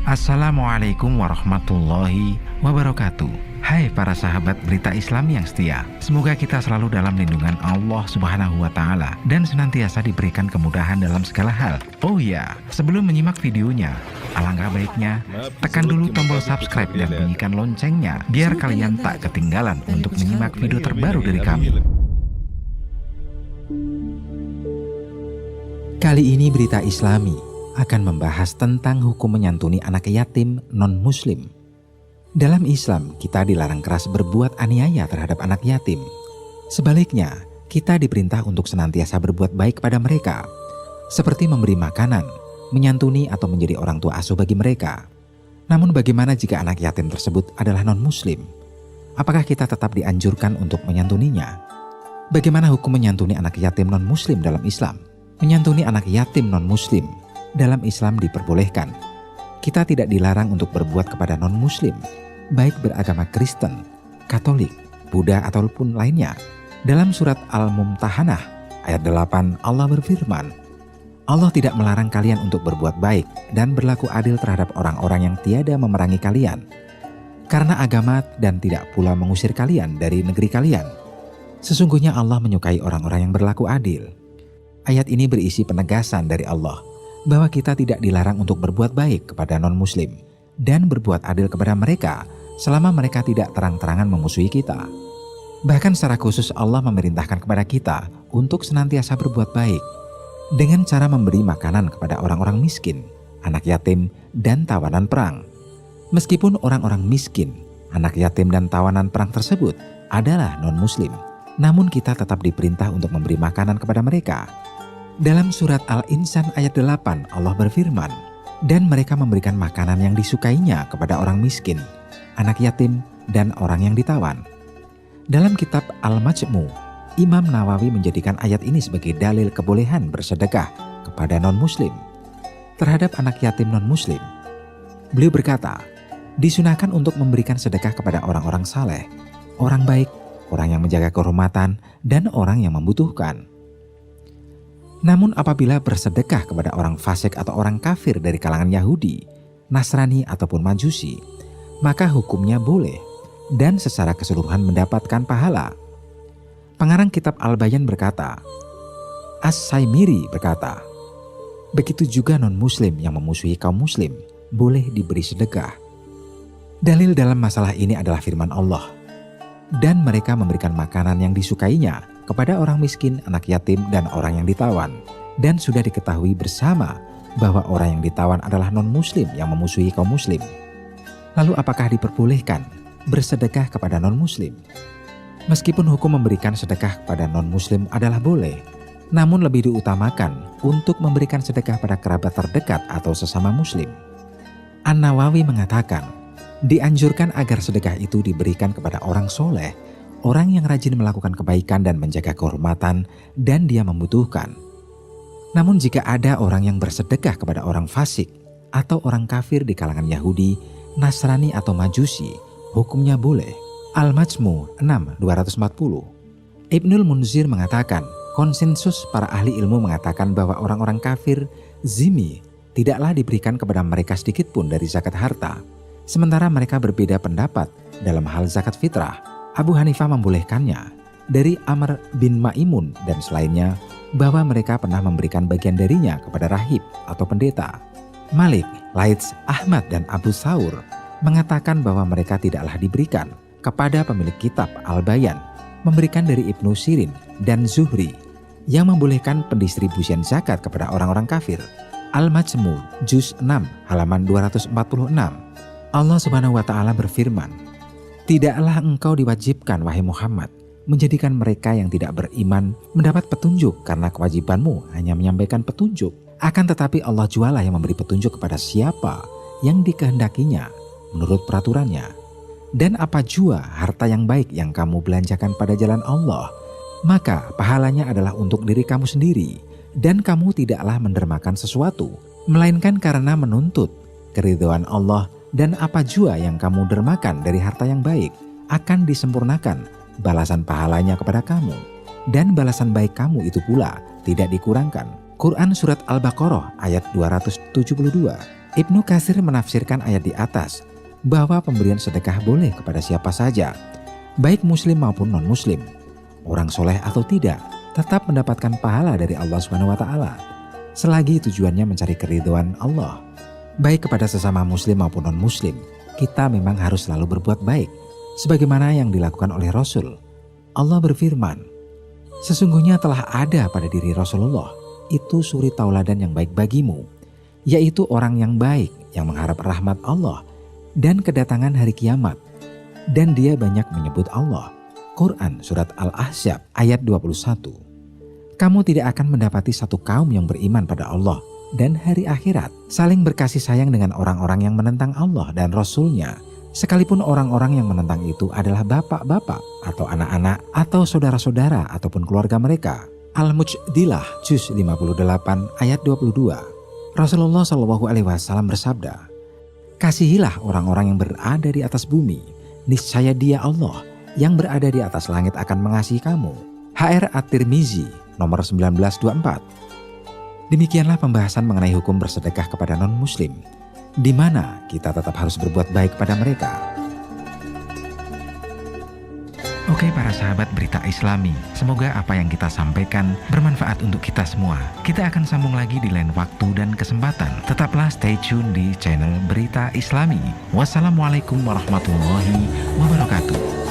Assalamualaikum warahmatullahi wabarakatuh. Hai para sahabat berita Islam yang setia, semoga kita selalu dalam lindungan Allah Subhanahu wa Ta'ala dan senantiasa diberikan kemudahan dalam segala hal. Oh ya, sebelum menyimak videonya, alangkah baiknya tekan dulu tombol subscribe dan bunyikan loncengnya biar kalian tak ketinggalan untuk menyimak video terbaru dari kami. Kali ini berita Islami akan membahas tentang hukum menyantuni anak yatim non-muslim. Dalam Islam, kita dilarang keras berbuat aniaya terhadap anak yatim. Sebaliknya, kita diperintah untuk senantiasa berbuat baik kepada mereka, seperti memberi makanan, menyantuni atau menjadi orang tua asuh bagi mereka. Namun bagaimana jika anak yatim tersebut adalah non-muslim? Apakah kita tetap dianjurkan untuk menyantuninya? Bagaimana hukum menyantuni anak yatim non-muslim dalam Islam? Menyantuni anak yatim non-muslim dalam Islam diperbolehkan. Kita tidak dilarang untuk berbuat kepada non-muslim, baik beragama Kristen, Katolik, Buddha ataupun lainnya. Dalam surat Al-Mumtahanah ayat 8 Allah berfirman, Allah tidak melarang kalian untuk berbuat baik dan berlaku adil terhadap orang-orang yang tiada memerangi kalian, karena agama dan tidak pula mengusir kalian dari negeri kalian. Sesungguhnya Allah menyukai orang-orang yang berlaku adil. Ayat ini berisi penegasan dari Allah bahwa kita tidak dilarang untuk berbuat baik kepada non-muslim dan berbuat adil kepada mereka selama mereka tidak terang-terangan memusuhi kita. Bahkan secara khusus Allah memerintahkan kepada kita untuk senantiasa berbuat baik dengan cara memberi makanan kepada orang-orang miskin, anak yatim, dan tawanan perang. Meskipun orang-orang miskin, anak yatim, dan tawanan perang tersebut adalah non-muslim, namun kita tetap diperintah untuk memberi makanan kepada mereka. Dalam surat Al-Insan ayat 8 Allah berfirman, dan mereka memberikan makanan yang disukainya kepada orang miskin, anak yatim, dan orang yang ditawan. Dalam kitab Al-Majmu, Imam Nawawi menjadikan ayat ini sebagai dalil kebolehan bersedekah kepada non-muslim terhadap anak yatim non-muslim. Beliau berkata, disunahkan untuk memberikan sedekah kepada orang-orang saleh, orang baik, orang yang menjaga kehormatan, dan orang yang membutuhkan. Namun apabila bersedekah kepada orang fasik atau orang kafir dari kalangan Yahudi, Nasrani ataupun Majusi, maka hukumnya boleh dan secara keseluruhan mendapatkan pahala. Pengarang kitab Al-Bayan berkata, As-Saimiri berkata, begitu juga non-muslim yang memusuhi kaum muslim boleh diberi sedekah. Dalil dalam masalah ini adalah firman Allah, dan mereka memberikan makanan yang disukainya kepada orang miskin, anak yatim, dan orang yang ditawan. Dan sudah diketahui bersama bahwa orang yang ditawan adalah non-muslim yang memusuhi kaum muslim. Lalu apakah diperbolehkan bersedekah kepada non-muslim? Meskipun hukum memberikan sedekah kepada non-muslim adalah boleh, namun lebih diutamakan untuk memberikan sedekah pada kerabat terdekat atau sesama muslim. An-Nawawi mengatakan, dianjurkan agar sedekah itu diberikan kepada orang soleh, orang yang rajin melakukan kebaikan dan menjaga kehormatan, dan dia membutuhkan. Namun jika ada orang yang bersedekah kepada orang fasik atau orang kafir di kalangan Yahudi, Nasrani atau Majusi, hukumnya boleh. Al-Majmu 6/240. Ibnul Munzir mengatakan, konsensus para ahli ilmu mengatakan bahwa orang-orang kafir zimmi tidaklah diberikan kepada mereka sedikit pun dari zakat harta. Sementara mereka berbeda pendapat dalam hal zakat fitrah. Abu Hanifah membolehkannya dari Amr bin Maimun dan selainnya bahwa mereka pernah memberikan bagian darinya kepada rahib atau pendeta. Malik, Laits, Ahmad, dan Abu Thawr mengatakan bahwa mereka tidaklah diberikan kepada pemilik kitab Al-Bayan, memberikan dari Ibnu Sirin dan Zuhri yang membolehkan pendistribusian zakat kepada orang-orang kafir. Al-Majmu Juz 6 halaman 246. Allah Subhanahu wa Ta'ala berfirman, tidaklah engkau diwajibkan, wahai Muhammad, menjadikan mereka yang tidak beriman mendapat petunjuk karena kewajibanmu hanya menyampaikan petunjuk. Akan tetapi Allah jualah yang memberi petunjuk kepada siapa yang dikehendakinya menurut peraturannya. Dan apa jua harta yang baik yang kamu belanjakan pada jalan Allah, maka pahalanya adalah untuk diri kamu sendiri, dan kamu tidaklah mendermakan sesuatu, melainkan karena menuntut keridhaan Allah. Dan apa jua yang kamu dermakan dari harta yang baik akan disempurnakan balasan pahalanya kepada kamu, dan balasan baik kamu itu pula tidak dikurangkan. Quran Surat Al-Baqarah ayat 272. Ibnu Katsir menafsirkan ayat di atas bahwa pemberian sedekah boleh kepada siapa saja, baik muslim maupun non-muslim. Orang soleh atau tidak, tetap mendapatkan pahala dari Allah SWT selagi tujuannya mencari keridhaan Allah. Baik kepada sesama muslim maupun non-muslim, kita memang harus selalu berbuat baik sebagaimana yang dilakukan oleh Rasul. Allah berfirman, "Sesungguhnya telah ada pada diri Rasulullah itu suri tauladan yang baik bagimu, yaitu orang yang baik yang mengharap rahmat Allah dan kedatangan hari kiamat, dan dia banyak menyebut Allah." Quran Surat Al-Ahzab ayat 21. Kamu tidak akan mendapati satu kaum yang beriman pada Allah dan hari akhirat saling berkasih sayang dengan orang-orang yang menentang Allah dan Rasul-Nya, sekalipun orang-orang yang menentang itu adalah bapak-bapak atau anak-anak atau saudara-saudara ataupun keluarga mereka. Al-Mujadilah juz 58 ayat 22. Rasulullah SAW bersabda, "Kasihilah orang-orang yang berada di atas bumi, niscaya Dia Allah yang berada di atas langit akan mengasihi kamu." HR At-Tirmizi nomor 1924. Demikianlah pembahasan mengenai hukum bersedekah kepada non-muslim, di mana kita tetap harus berbuat baik pada mereka. Oke para sahabat Berita Islami, semoga apa yang kita sampaikan bermanfaat untuk kita semua. Kita akan sambung lagi di lain waktu dan kesempatan. Tetaplah stay tune di channel Berita Islami. Wassalamualaikum warahmatullahi wabarakatuh.